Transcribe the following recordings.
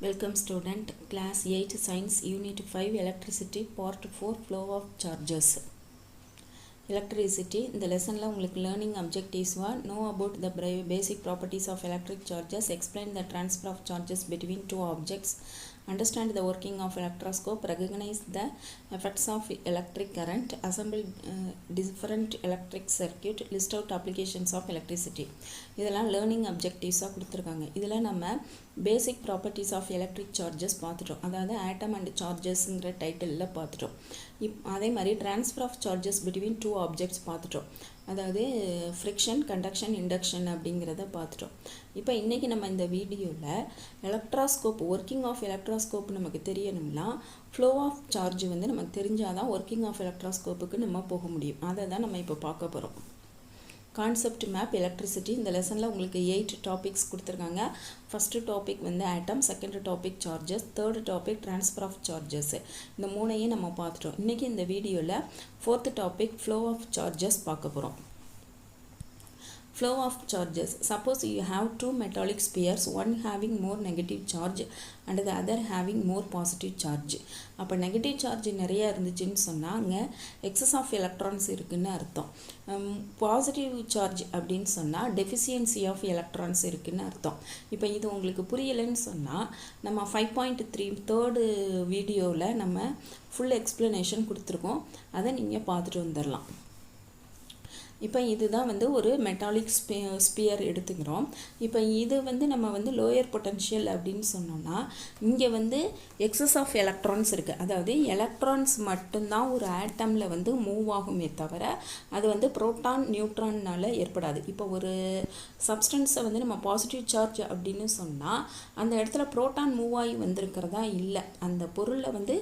Welcome student, class 8 science unit 5 electricity part 4 flow of charges. Electricity இந்த லெசன்ல உங்களுக்கு learning objectives were know about the basic properties of electric charges, explain the transfer of charges between two objects, understand the working of electroscope, recognize the effects of electric current, assemble different electric circuit, list out applications of electricity. இதெல்லாம் learning objectives கொடுத்திருக்காங்க. இதுல நம்ம basic properties of electric charges பார்த்துட்டோம். அதாவது atom and chargesங்கிற டைட்டில்ல பார்த்துட்டோம். அதே மாதிரி transfer of charges between two objects பார்த்துட்டோம். அதாவது friction, conduction, induction அப்படிங்கிறத பார்த்துட்டோம். இப்போ இன்னைக்கு நம்ம இந்த வீடியோல எலக்ட்ரோஸ்கோப் working of electroscope நமக்கு தெரியணும்னா flow of charge வந்து நமக்கு தெரிஞ்சாதான் working of electroscopeக்கு நம்ம போக முடியும். அதை தான் நம்ம இப்போ பார்க்க போறோம். Concept map electricity இந்த லெசன்ல உங்களுக்கு 8 டாபிக்ஸ் கொடுத்திருக்காங்க. ஃபர்ஸ்ட் டாபிக் வந்து atom, second topic charges, third topic transfer of charges. இந்த மூணையும் நம்ம பார்த்துட்டோம். இன்னைக்கு இந்த வீடியோல fourth topic flow of charges பார்க்க போறோம். Flow of charges. Suppose you have two metallic spheres, one having more negative charge and the other having more positive charge. அப்போ negative charge நிறைய இருந்துச்சுன்னு சொன்னாங்க excess of electrons இருக்குன்னு அர்த்தம். Positive charge அப்படின்னு சொன்னா deficiency of electrons இருக்குன்னு அர்த்தம். இப்போ இது உங்களுக்கு புரியலைன்னு சொன்னா நம்ம 5.3 தேர்ட் வீடியோல நம்ம full explanation கொடுத்திருக்கோம். அதை நீங்க பார்த்துட்டு வந்துடலாம். இப்போ இதுதான் வந்து ஒரு மெட்டாலிக் ஸ்பியர் எடுத்துக்கிறோம். இப்போ இது வந்து நம்ம வந்து லோயர் பொட்டன்ஷியல் அப்படின்னு சொன்னோம்னா இங்கே வந்து எக்ஸஸ் ஆஃப் எலக்ட்ரான்ஸ் இருக்குது. அதாவது எலக்ட்ரான்ஸ் மட்டும்தான் ஒரு ஆட்டமில் வந்து மூவ் ஆகுமே தவிர அது வந்து புரோட்டான் நியூட்ரான்னால ஏற்படாது. இப்போ ஒரு சப்ஸ்டன்ஸை வந்து நம்ம பாசிட்டிவ் சார்ஜ் அப்படின்னு சொன்னால் அந்த இடத்துல புரோட்டான் மூவ் ஆகி வந்திருக்கிறதா இல்லை. அந்த பொருளை வந்து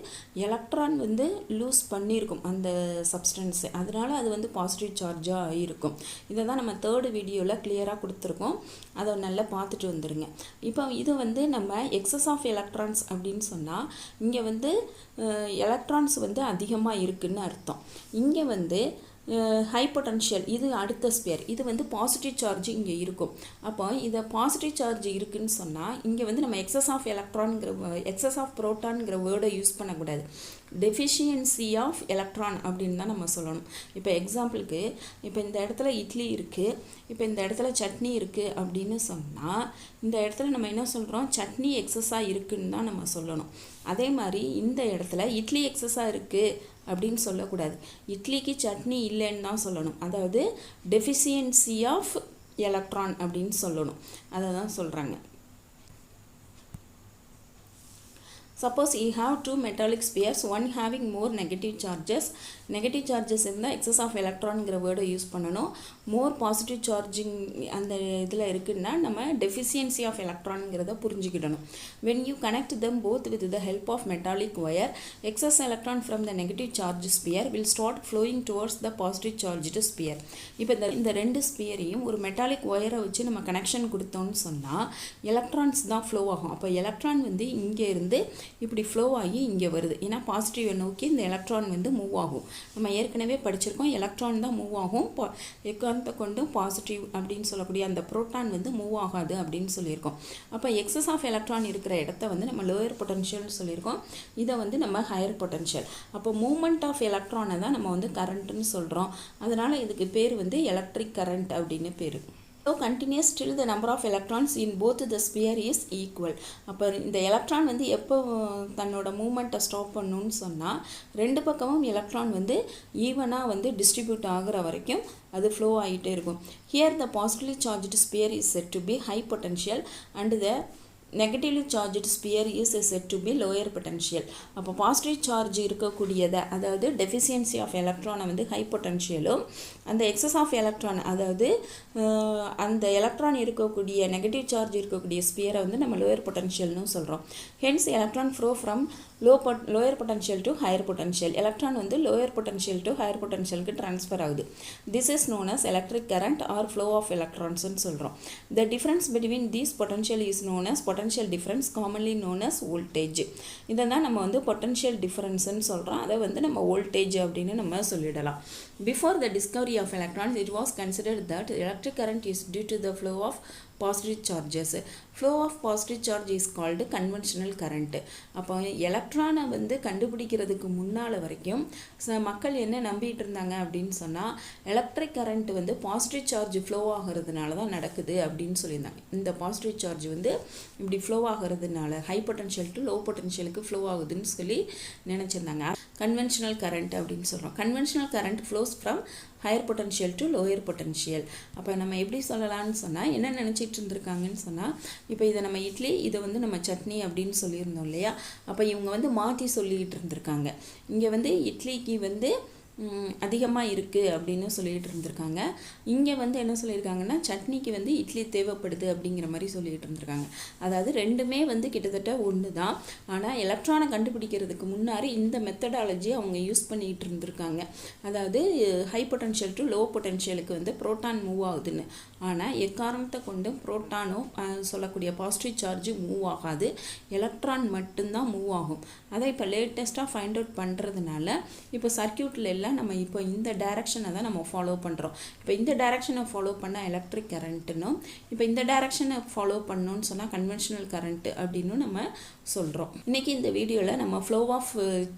எலக்ட்ரான் வந்து லூஸ் பண்ணியிருக்கும் அந்த சப்ஸ்டன்ஸை. அதனால அது வந்து பாசிட்டிவ் சார்ஜாக இருக்கும். இதை தான் நம்ம தேர்ட் வீடியோவில் கிளியராக கொடுத்துருக்கோம். அதை நல்லா பார்த்துட்டு வந்துடுங்க. இப்போ இது வந்து நம்ம எக்ஸஸ் ஆஃப் எலக்ட்ரான்ஸ் அப்படின்னு சொன்னால் இங்கே வந்து எலக்ட்ரான்ஸ் வந்து அதிகமாக இருக்குன்னு அர்த்தம். இங்கே வந்து ஹை பொட்டன்ஷியல் இது அடுத்த ஸ்பியர், இது வந்து பாசிட்டிவ் சார்ஜ் இங்கே இருக்கும். அப்போ இதை பாசிட்டிவ் சார்ஜ் இருக்குன்னு சொன்னால் இங்கே வந்து நம்ம எக்ஸஸ் ஆஃப் எலக்ட்ரான்ங்கிற எக்ஸஸ் ஆஃப் புரோட்டான்ங்கிற வேர்டை யூஸ் பண்ணக்கூடாது. டெஃபிஷியன்சி ஆஃப் எலக்ட்ரான் அப்படின்னு தான் நம்ம சொல்லணும். இப்போ எக்ஸாம்பிளுக்கு இப்போ இந்த இடத்துல இட்லி இருக்குது, இப்போ இந்த இடத்துல சட்னி இருக்குது அப்படின்னு சொன்னால் இந்த இடத்துல நம்ம என்ன சொல்கிறோம், சட்னி எக்ஸஸாக இருக்குன்னு தான் நம்ம சொல்லணும். அதே மாதிரி இந்த இடத்துல இட்லி எக்ஸஸாக இருக்குது அப்படின்னு சொல்லக்கூடாது, இட்லிக்கு சட்னி இல்லைன்னு தான் சொல்லணும். அதாவது டெஃபிஷியன்சி ஆஃப் எலக்ட்ரான் அப்படின்னு சொல்லணும். அதை தான் சொல்கிறாங்க. Suppose you have two metallic spheres, one having more negative charges. Negative charges இருந்தால் excess of electronங்கிற வேர்டை யூஸ் பண்ணணும். more positive charging அந்த இதில் இருக்குன்னா நம்ம deficiency of electronங்கிறத புரிஞ்சுக்கிடணும். When you connect them both with the help of metallic wire, excess electron from the negative charge sphere will start flowing towards the positive charged sphere. இப்போ இந்த ரெண்டு ஸ்பியரையும் ஒரு metallic ஒயரை வச்சு நம்ம கனெக்ஷன் கொடுத்தோம்னு சொன்னால் எலக்ட்ரான்ஸ் தான் flow ஆகும். அப்போ எலக்ட்ரான் வந்து இங்கே இருந்து இப்படி ஃப்ளோ ஆகி இங்கே வருது. ஏன்னா பாசிட்டிவை நோக்கி இந்த எலக்ட்ரான் வந்து மூவ் ஆகும். நம்ம ஏற்கனவே படிச்சிருக்கோம், எலக்ட்ரான் தான் மூவ் ஆகும், எக்காரணத்தை கொண்டு பாசிட்டிவ் அப்படின்னு சொல்லக்கூடிய அந்த புரோட்டான் வந்து மூவ் ஆகாது அப்படின்னு சொல்லியிருக்கோம். அப்போ எக்ஸஸ் ஆஃப் எலக்ட்ரான் இருக்கிற இடத்த வந்து நம்ம லோயர் பொட்டன்ஷியல்னு சொல்லியிருக்கோம், இதை வந்து நம்ம ஹையர் பொட்டன்ஷியல். அப்போ மூவ்மெண்ட் ஆஃப் எலக்ட்ரானை தான் நம்ம வந்து கரண்ட்டுன்னு சொல்கிறோம். அதனால் இதுக்கு பேர் வந்து எலக்ட்ரிக் கரண்ட் அப்படின்னு பேர். So continuous till the number of electrons in both the sphere is equal. அப்போ இந்த எலக்ட்ரான் வந்து எப்போ தன்னோட மூமெண்ட்டை ஸ்டாப் பண்ணணும்னு சொன்னால் ரெண்டு பக்கமும் எலக்ட்ரான் வந்து ஈவனாக வந்து டிஸ்ட்ரிபியூட் ஆகிற வரைக்கும் அது ஃப்ளோ ஆகிட்டே இருக்கும். Here the positively charged sphere is said to be high potential and the negatively charged sphere is said to be lower potential. அப்போ பாசிட்டிவ் சார்ஜ் இருக்கக்கூடியதை அதாவது டெஃபிஷியன்சி ஆஃப் எலக்ட்ரானை வந்து ஹை பொட்டன்ஷியலும் அந்த எக்ஸஸ் ஆஃப் எலக்ட்ரான் அதாவது அந்த எலக்ட்ரான் இருக்கக்கூடிய negative charge இருக்கக்கூடிய ஸ்பியரை வந்து நம்ம லோயர் பொட்டன்ஷியல்னு சொல்கிறோம். Hence electron flow from lower potential to higher potential. Electron வந்து லோயர் பொட்டன்ஷியல் டு ஹையர் பொட்டன்ஷியலுக்கு ட்ரான்ஸ்ஃபர் ஆகுது. This is known as electric current or flow of எலக்ட்ரான்ஸ்னு சொல்கிறோம். The difference between these potential is known as potential difference, commonly known as voltage. இதை தான் நம்ம வந்து potential difference ன்னு சொல்கிறோம். அதை வந்து நம்ம voltage அப்படின்னு நம்ம சொல்லிடலாம். Before the discovery of electrons, it was considered that electric current is due to the flow of positive charges. Flow of positive charge is called conventional current. அப்போ எலக்ட்ரானை வந்து கண்டுபிடிக்கிறதுக்கு முன்னால் வரைக்கும் மக்கள் என்ன நம்பிட்டு இருந்தாங்க அப்படின்னு சொன்னால் எலக்ட்ரிக் கரண்ட் வந்து பாசிட்டிவ் சார்ஜ் ஃப்ளோ ஆகிறதுனால தான் நடக்குது அப்படின்னு சொல்லியிருந்தாங்க. இந்த பாசிட்டிவ் சார்ஜ் வந்து இப்படி ஃப்ளோ ஆகிறதுனால ஹை பொட்டன்ஷியல் டு லோ பொட்டன்ஷியலுக்கு ஃப்ளோ ஆகுதுன்னு சொல்லி நினச்சிருந்தாங்க. கன்வென்ஷனல் கரண்ட் அப்படின்னு சொல்கிறோம். Conventional current flows from higher potential to lower potential. அப்போ நம்ம எப்படி சொல்லலாம்னு சொன்னால் என்ன நினச்சிட்டு இருந்திருக்காங்கன்னு சொன்னால் இப்போ இதை நம்ம இட்லி இதை வந்து நம்ம சட்னி அப்படின்னு சொல்லியிருந்தோம் இல்லையா. அப்போ இவங்க வந்து மாற்றி சொல்லிக்கிட்டு இருந்திருக்காங்க. இங்கே வந்து இட்லிக்கு வந்து அதிகமாக இருக்குது அப்படின்னு சொல்லிகிட்டு இருந்திருக்காங்க. இங்கே வந்து என்ன சொல்லியிருக்காங்கன்னா சட்னிக்கு வந்து இட்லி தேவைப்படுது அப்படிங்கிற மாதிரி சொல்லிகிட்டு இருந்திருக்காங்க. அதாவது ரெண்டுமே வந்து கிட்டத்தட்ட ஒன்று தான். ஆனால் எலக்ட்ரானை கண்டுபிடிக்கிறதுக்கு முன்னாடி இந்த மெத்தடாலஜி அவங்க யூஸ் பண்ணிகிட்டு இருந்திருக்காங்க. அதாவது ஹை பொட்டன்ஷியல் டு லோ பொட்டன்ஷியலுக்கு வந்து புரோட்டான் மூவ் ஆகுதுன்னு. ஆனால் எக்காரணத்தை கொண்டு புரோட்டானும் சொல்லக்கூடிய பாசிட்டிவ் சார்ஜ் மூவ் ஆகாது, எலக்ட்ரான் மட்டும்தான் மூவ் ஆகும். அதை இப்போ லேட்டஸ்ட்டாக ஃபைண்ட் அவுட் பண்ணுறதுனால இப்போ சர்க்கியூட்டில் நம்ம இப்போ இந்த டைரக்ஷனை தான் நம்ம ஃபாலோ பண்ணுறோம். இப்போ இந்த டைரக்ஷனை ஃபாலோ பண்ணால் எலக்ட்ரிக் கரண்ட்டுனும், இப்போ இந்த டைரக்ஷனை ஃபாலோ பண்ணணும்னு சொன்னால் கன்வென்ஷனல் கரண்ட் அப்படின்னு நம்ம சொல்கிறோம். இன்றைக்கி இந்த வீடியோவில் நம்ம ஃப்ளோ ஆஃப்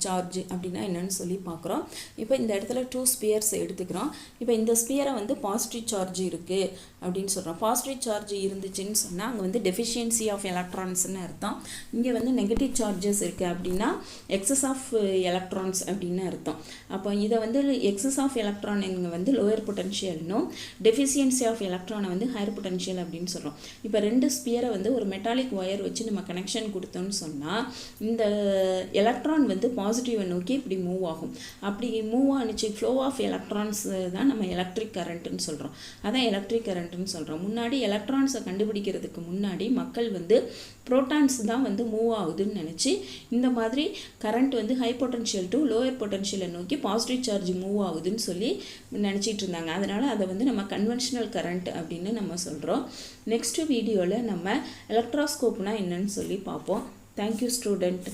சார்ஜ் அப்படின்னா என்னன்னு சொல்லி பார்க்குறோம். இப்போ இந்த இடத்துல 2 ஸ்பியர்ஸ் எடுத்துக்கிறோம். இப்போ இந்த ஸ்பியரை வந்து பாசிட்டிவ் சார்ஜ் இருக்குது அப்படின்னு சொல்கிறோம். பாசிட்டிவ் சார்ஜ் இருந்துச்சுன்னு சொன்னால் அங்கே வந்து டெஃபிஷியன்சி ஆஃப் எலக்ட்ரான்ஸ்னு அர்த்தம். இங்கே வந்து நெகட்டிவ் சார்ஜஸ் இருக்குது அப்படின்னா எக்ஸஸ் ஆஃப் எலக்ட்ரான்ஸ் அப்படின்னு அர்த்தம். அப்போ இதை வந்து எக்ஸஸ் ஆஃப் எலக்ட்ரான் இங்கே வந்து லோயர் பொட்டன்ஷியல்னும் டெஃபிஷியன்சி ஆஃப் எலக்ட்ரானை வந்து ஹையர் பொட்டன்ஷியல் அப்படின்னு சொல்கிறோம். இப்போ 2 ஸ்பியரை வந்து ஒரு மெட்டாலிக் ஒயர் வச்சு நம்ம கனெக்ஷன் கொடுத்தோம்னு சொன்னால் இந்த எலக்ட்ரான் வந்து பாசிட்டிவை நோக்கி இப்படி மூவ் ஆகும். அப்படி மூவ் ஆனிச்சு ஃப்ளோ ஆஃப் எலக்ட்ரான்ஸ் தான் நம்ம எலக்ட்ரிக் கரண்ட்டுன்னு சொல்கிறோம். அதான் எலக்ட்ரிக் கரண்ட்டுன்னு சொல்கிறோம். முன்னாடி எலக்ட்ரான்ஸை கண்டுபிடிக்கிறதுக்கு முன்னாடி மக்கள் வந்து புரோட்டான்ஸ் தான் வந்து மூவ் ஆகுதுன்னு நினச்சி இந்த மாதிரி கரண்ட் வந்து ஹை பொட்டன்ஷியல் டு லோயர் பொட்டன்ஷியலை நோக்கி பாசிட்டிவ் சார்ஜ் மூவ் ஆகுதுன்னு சொல்லி நினச்சிட்டு இருந்தாங்க. அதனால் அதை வந்து நம்ம கன்வென்ஷனல் கரண்ட் அப்படின்னு நம்ம சொல்கிறோம். நெக்ஸ்ட் வீடியோவில் நம்ம எலக்ட்ராஸ்கோப்னா என்னன்னு சொல்லி பார்ப்போம். Thank you student.